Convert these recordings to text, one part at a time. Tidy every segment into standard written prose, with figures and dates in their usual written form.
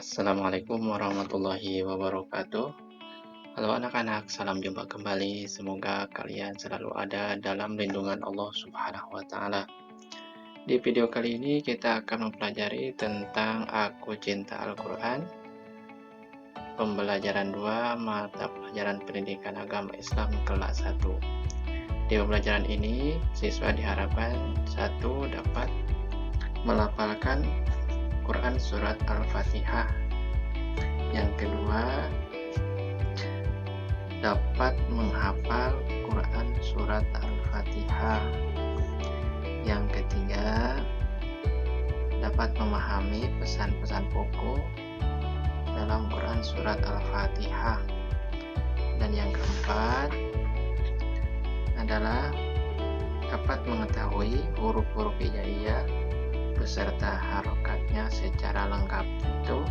Assalamualaikum warahmatullahi wabarakatuh. Halo anak-anak, salam jumpa kembali. Semoga kalian selalu ada dalam lindungan Allah Subhanahu wa Ta'ala. Di video kali ini kita akan mempelajari tentang Aku Cinta Al-Quran, pembelajaran 2 mata pelajaran pendidikan agama Islam kelas 1. Di pembelajaran ini, siswa diharapkan satu dapat melafalkan Quran surat Al-Fatihah. Yang kedua, dapat menghafal Quran surat Al-Fatihah. Yang ketiga, dapat memahami pesan-pesan pokok dalam Quran surat Al-Fatihah. Dan yang keempat adalah dapat mengetahui huruf-huruf hijaiyah beserta harokatnya secara lengkap. Itu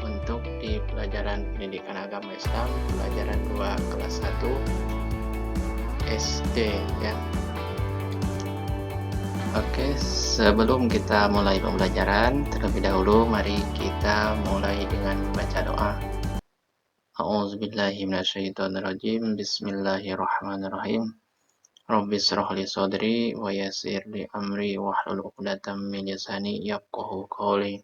untuk di pelajaran pendidikan agama Islam pelajaran 2 kelas 1 SD ya. Oke, sebelum kita mulai pembelajaran, terlebih dahulu mari kita mulai dengan membaca doa. A'udzubillahi minasyaitonirrajim. Bismillahirrahmanirrahim. Rabbi shrah li sadri wa yassir li amri wahlul 'uqdatam min lisani yafqahu qawli.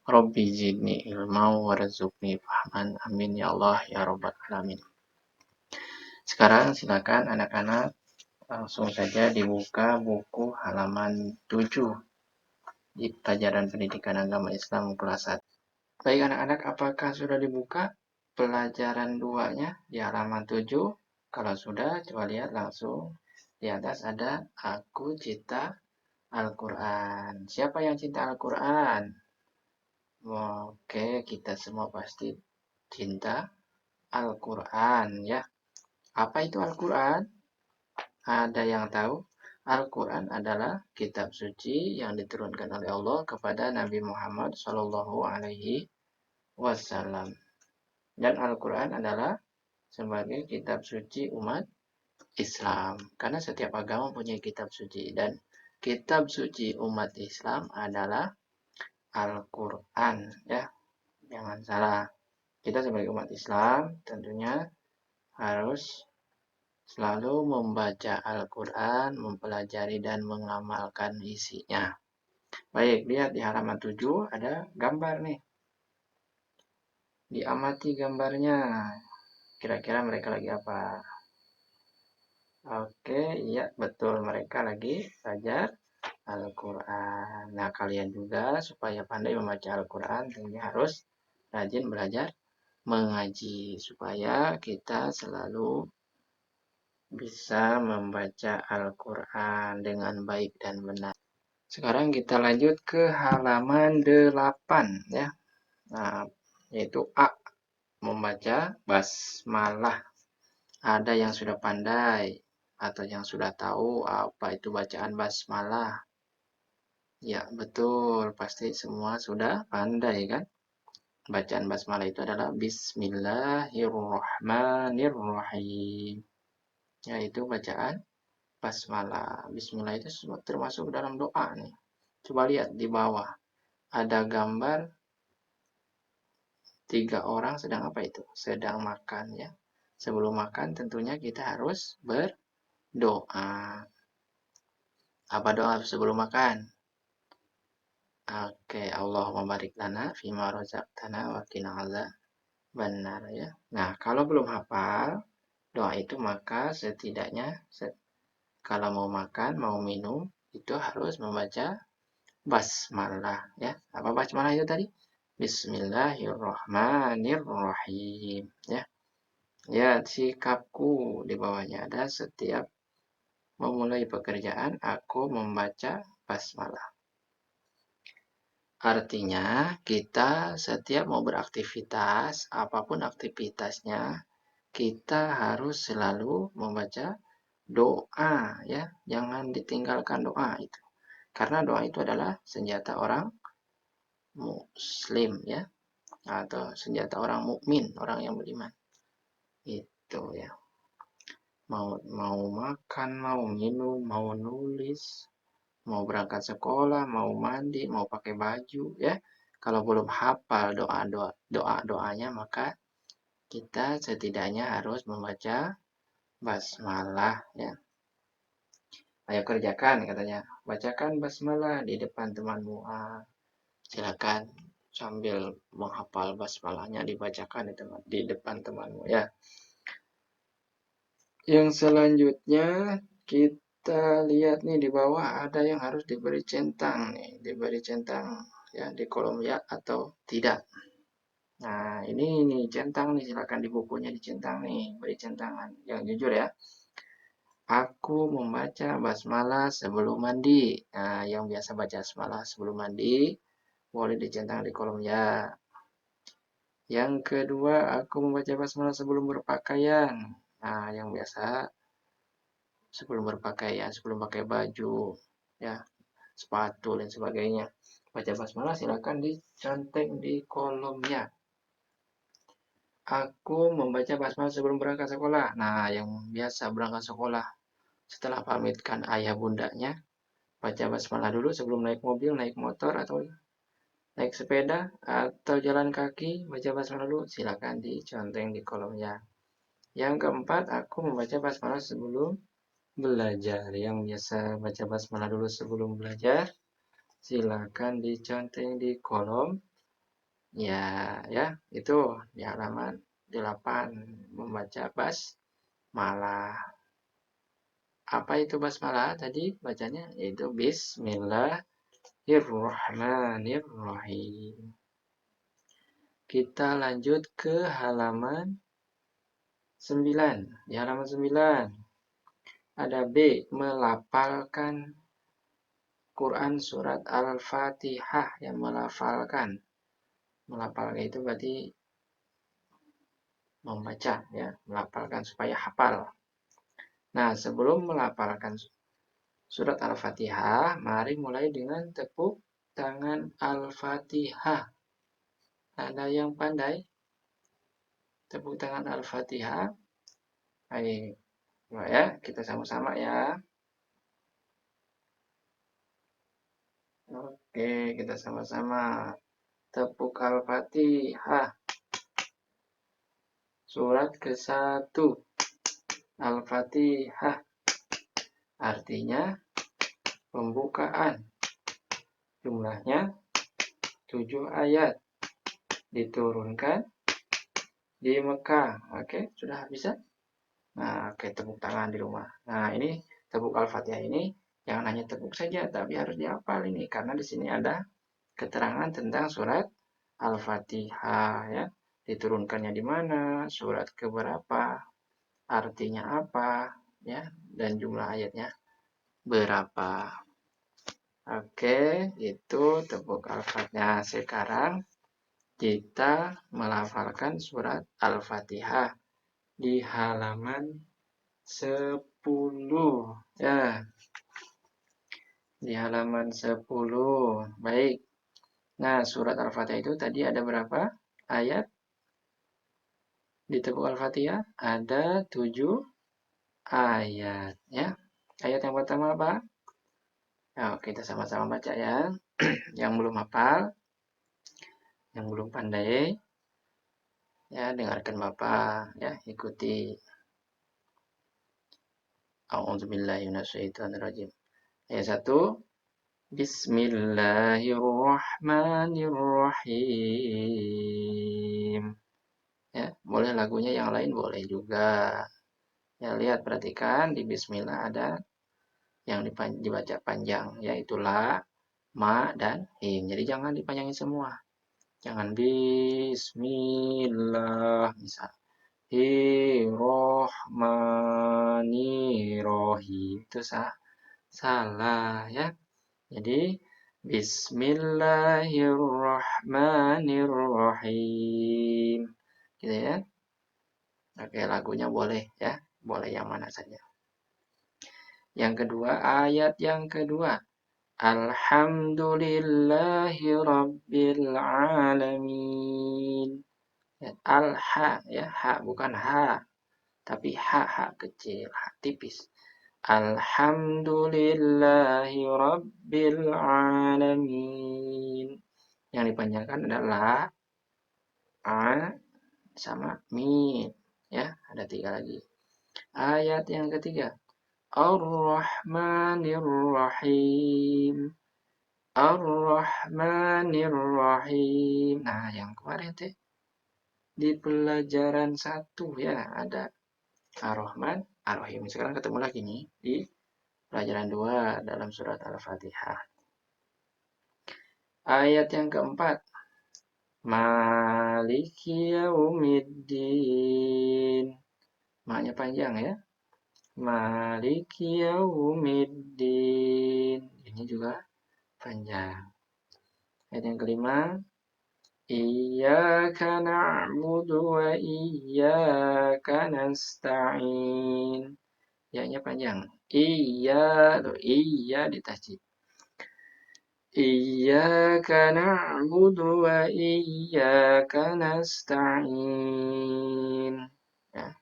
Rabbi zidni ilma warzuqni fahman. Amin ya Allah ya rabbal alamin. Sekarang silakan anak-anak langsung saja dibuka buku halaman 7 di pelajaran pendidikan agama Islam kelas 1. Baik anak-anak, apakah sudah dibuka pelajaran 2-nya di halaman 7? Kalau sudah, coba lihat langsung di atas ada Aku Cinta Al-Quran. Siapa yang cinta Al-Quran? Oke, kita semua pasti cinta Al-Quran ya. Apa itu Al-Quran? Ada yang tahu? Al-Quran adalah kitab suci yang diturunkan oleh Allah kepada Nabi Muhammad Shallallahu Alaihi Wasallam. Dan Al-Quran adalah sebagai kitab suci umat Islam. Karena setiap agama punya kitab suci. Dan kitab suci umat Islam adalah Al-Quran ya. Jangan salah. Kita sebagai umat Islam tentunya harus selalu membaca Al-Quran, mempelajari dan mengamalkan isinya. Baik, lihat di halaman 7 ada gambar nih. Diamati gambarnya. Kira-kira mereka lagi apa? Oke, iya betul. Mereka lagi belajar Al-Quran. Nah, kalian juga supaya pandai membaca Al-Quran tentunya harus rajin belajar mengaji. Supaya kita selalu bisa membaca Al-Quran dengan baik dan benar. Sekarang kita lanjut ke halaman 8 ya. Nah, yaitu A, membaca basmalah. Ada yang sudah pandai atau yang sudah tahu apa itu bacaan basmalah? Ya, betul. Pasti semua sudah pandai kan? Bacaan basmalah itu adalah Bismillahirrahmanirrahim. Yaitu bacaan basmalah. Bismillah itu termasuk dalam doa nih. Coba lihat di bawah. Ada gambar 3 orang sedang apa itu? Sedang makan ya. Sebelum makan tentunya kita harus berdoa. Apa doa sebelum makan? Oke, Allahumma barik lana fima razaqtana wa qina adzabannar ya. Nah, kalau belum hafal doa itu maka setidaknya kalau mau makan, mau minum itu harus membaca basmalah ya. Apa basmalah itu tadi? Bismillahirrahmanirrahim ya. Ya, sikapku di bawahnya ada setiap memulai pekerjaan aku membaca basmalah. Artinya kita setiap mau beraktivitas, apapun aktivitasnya, kita harus selalu membaca doa ya. Jangan ditinggalkan doa itu. Karena doa itu adalah senjata orang muslim ya, atau senjata orang mukmin, orang yang beriman. Itu ya. Mau makan, mau minum, mau nulis, mau berangkat sekolah, mau mandi, mau pakai baju ya. Kalau belum hafal doa-doanya, maka kita setidaknya harus membaca basmalah ya. Ayo kerjakan katanya. Bacakan basmalah di depan temanmu. Silakan sambil menghafal basmalahnya dibacakan di depan temanmu ya. Yang selanjutnya kita lihat nih di bawah ada yang harus diberi centang nih, diberi centang ya di kolom ya atau tidak. Nah, ini nih centang nih, silakan di bukunya dicentang nih, beri centangan yang jujur ya. Aku membaca basmalah sebelum mandi. Nah, yang biasa baca basmalah sebelum mandi boleh dicentang di kolom ya. Yang kedua, aku membaca basmalah sebelum berpakaian. Nah, yang biasa sebelum berpakaian, sebelum pakai baju, ya, sepatu dan sebagainya. Baca basmalah silakan diconteng di kolomnya. Aku membaca basmalah sebelum berangkat sekolah. Nah, yang biasa berangkat sekolah setelah pamitkan ayah bundanya, baca basmalah dulu sebelum naik mobil, naik motor, atau naik sepeda, atau jalan kaki, baca basmalah dulu, silakan diconteng di kolomnya. Yang keempat, aku membaca basmalah sebelum belajar. Yang biasa baca basmalah dulu sebelum belajar, silakan diconteng di kolom. Ya, itu di halaman 8 membaca basmalah. Apa itu basmalah tadi bacanya? Yaitu Bismillahirrahmanirrahim. Kita lanjut ke halaman 9. Di halaman 9 ada B, melafalkan Quran surat Al-Fatihah, yang melafalkan. Melafalkan itu berarti membaca ya, melafalkan supaya hafal. Nah, sebelum melafalkan surat Al-Fatihah, mari mulai dengan tepuk tangan Al-Fatihah. Ada yang pandai? Tepuk tangan Al-Fatihah. Baik. Nah, ya, kita sama-sama ya. Oke, kita sama-sama tepuk Al-Fatihah. Surat ke-1 Al-Fatihah. Artinya pembukaan. Jumlahnya 7 ayat. Diturunkan di Mekah. Oke, sudah bisa? Nah, oke, tepuk tangan di rumah. Nah, ini tepuk Al-Fatihah ini jangan hanya tepuk saja, tapi harus dihafal ini karena di sini ada keterangan tentang surat Al-Fatihah ya. Diturunkannya di mana, surat keberapa, artinya apa ya, dan jumlah ayatnya berapa. Oke, itu tepuk Al-Fatihah. Sekarang kita melafalkan surat Al-Fatihah di halaman 10 ya. Di halaman 10. Baik. Nah, surat Al-Fatihah itu tadi ada berapa ayat? Di tepuk Al-Fatihah ada 7 ayat ya. Ayat yang pertama apa? Nah, kita sama-sama baca ya. Yang belum hafal, yang belum pandai, ya dengarkan Bapak ya, ikuti. A'udzubillahiminasyaitonirrajim. Ayat 1. Bismillahirrahmanirrahim. Ya, boleh lagunya yang lain boleh juga. Ya, lihat perhatikan di bismillah ada yang dibaca panjang, yaitu la, ma, dan him. Jadi jangan dipanjangin semua. Jangan bismillah misal. Rohmanirrohim. Itu salah ya. Jadi bismillahirrahmanirrahim. Gitu ya. Oke, lagunya boleh ya. Boleh yang mana saja. Yang kedua, ayat yang kedua. Alhamdulillahi Rabbil Alamin. Ya, al-ha, ya, ha, bukan ha. Tapi ha kecil, ha tipis. Alhamdulillahi Rabbil Alamin. Yang dipanjangkan adalah a sama mim. Ya, ada 3 lagi. Ayat yang ketiga. Ar-Rahmanir Rahim. Ar-Rahmanir Rahim. Nah, yang kemarin teh di pelajaran 1 ya, ada Ar-Rahman, Ar-Rahim. Sekarang ketemu lagi nih di pelajaran 2 dalam surat Al-Fatihah. Ayat yang keempat. Maliki yaumiddin. Maknya panjang ya. Maliki yaumiddin. Ini juga panjang. Ayat yang kelima. Iyyaka na'budu wa iyyaka nasta'in. Ya-nya panjang. Iya ditasjid. Iyyaka na'budu wa iyyaka nasta'in. Ya.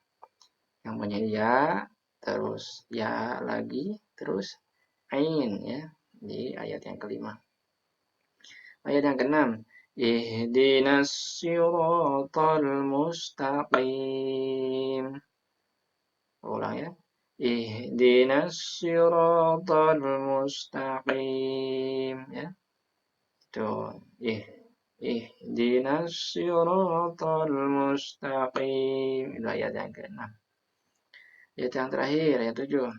Yang punya ya, terus ya lagi, terus ain ya di ayat yang kelima. Ayat yang keenam. Ihdinas siratal mustaqim. Ulang ya. Ihdinas siratal mustaqim ya. Itu ihdinas siratal mustaqim. Itu ayat yang ke-6. Ayat yang terakhir, ayat 7.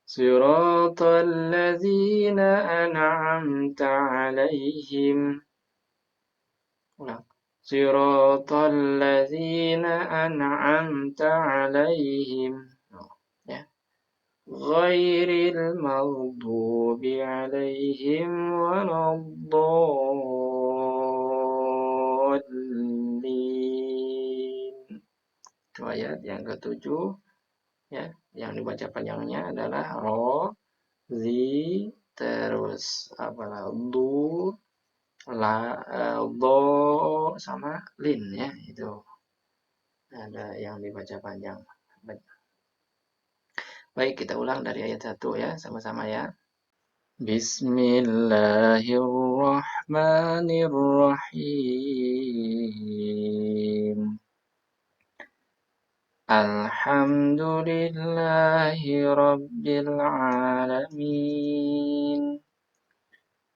Siratal ladzina an'amta 'alaihim. Ulang. Siratal ladzina an'amta 'alaihim. Ya. Ghairil maghdubi 'alaihim waladdallin. Itu ayat yang ke-7 ya, yang dibaca panjangnya adalah ro, zi, terus apalah du, la, do sama lin ya, itu ada yang dibaca panjang. Baik, kita ulang dari ayat 1 ya, sama-sama ya. Bismillahirrahmanirrahim. Alhamdulillahi rabbil alamin.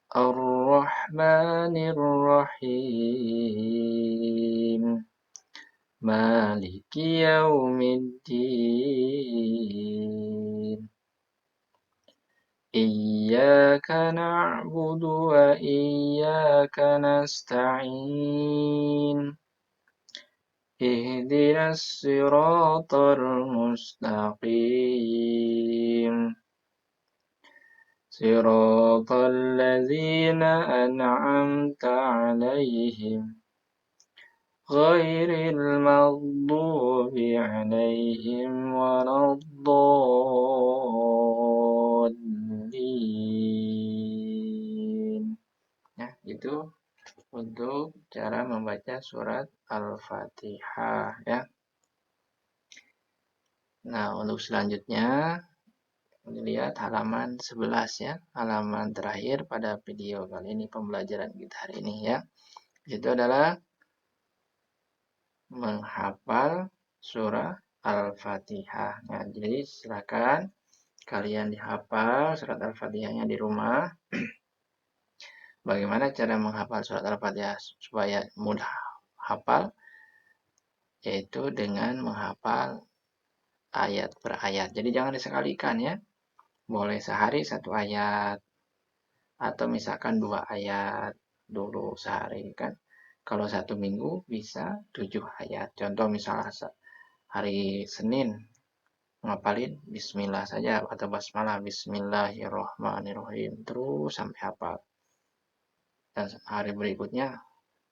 Ar-Rahmanir-Rahim. Maliki yaumiddin. Iyyaka na'budu wa iyyaka nasta'in. Ihdinas siratal mustaqim. Siratal ladzina an'amta 'alaihim. Ghairil maghdubi 'alaihim waladdallin. Ya, itu untuk cara membaca surat Al-Fatihah ya. Nah, untuk selanjutnya lihat halaman 11 ya, halaman terakhir pada video kali ini, pembelajaran kita hari ini ya. Itu adalah menghafal surah Al-Fatihah. Nah, jadi silakan kalian dihafal surat Al-Fatihahnya di rumah. Bagaimana cara menghafal surat Al-Fatihah supaya mudah hafal? Yaitu dengan menghafal ayat per ayat. Jadi jangan disekalikan ya. Boleh sehari 1 ayat. Atau misalkan 2 ayat dulu sehari kan. Kalau 1 minggu bisa 7 ayat. Contoh misalnya hari Senin ngapalin bismillah saja atau basmalah, bismillahirrahmanirrahim terus sampai hafal. Dan hari berikutnya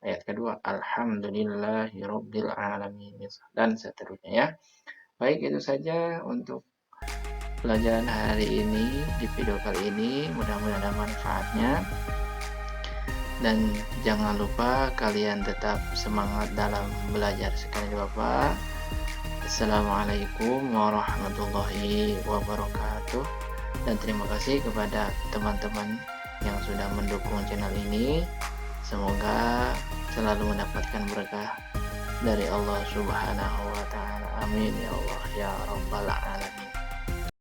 ayat kedua alhamdulillahirabbil alamin dan seterusnya ya. Baik, itu saja untuk pelajaran hari ini di video kali ini. Mudah-mudahan ada manfaatnya. Dan jangan lupa kalian tetap semangat dalam belajar sekali Bapak. Assalamualaikum warahmatullahi wabarakatuh. Dan terima kasih kepada teman-teman yang sudah mendukung channel ini. Semoga selalu mendapatkan berkah dari Allah Subhanahu wa taala. Amin ya Allah ya rabbal alamin.